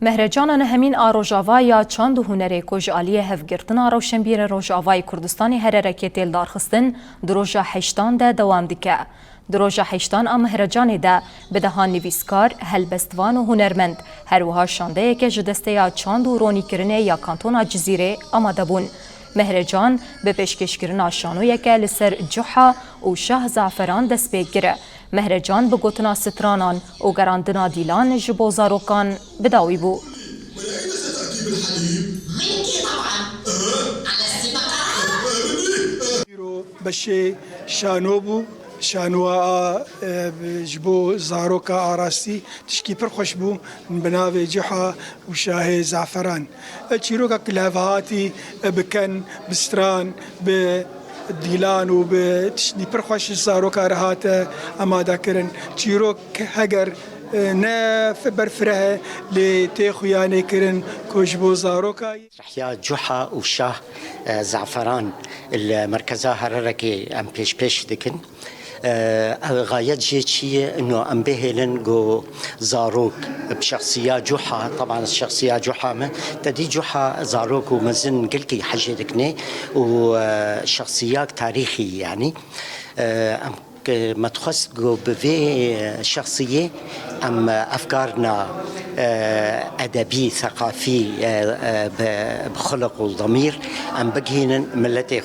مهرجان همین آروجاوا یا چاند و هنر کجالی هفگرتنا روشنبیر روجاوای کردستانی هر رکتیل دارخستن دروجا هشتان ده دوام دیکه. دروجا هشتان ام مهرجان ده بدهان نویسکار، هلبستوان و هنرمند هر وها شانده که جدسته یا چاند و رونی کرنه یا کانتونا جزیره آماده بون. مهرجان به پیشکشکردن شانویه که لسر جوحا و شاه زعفران دست بگیره. مهرجان به گوتنا سترانان و گراندنا دیلان جبو زاروکان بداوی بود. بشه شانو بو شانوا جبو زاروكا آراستی تشکی پر خوش بو بناوی جحا و شاه زعفران چیروکا کلاوهاتی بکن بستران به دیلان و به تشنی پر خوش زاروكا رهات اماده کرن چیروک هگر نه برفره لتيخوياني كرن كوجبو زاروكا رحيا جحا وشاه زعفران المركزة هرركي ام بيش دكن غاية جيتشي انه ام بهلن جو زاروك بشخصية جحا طبعا الشخصية جحا ما تدي جحا زاروك ومزن قلكي حاجة دكني وشخصيات تاريخية يعني ما تخص جو بفي شخصية أم أفكارنا أدبي ثقافي بخلق والضمير أم بجهين ملتي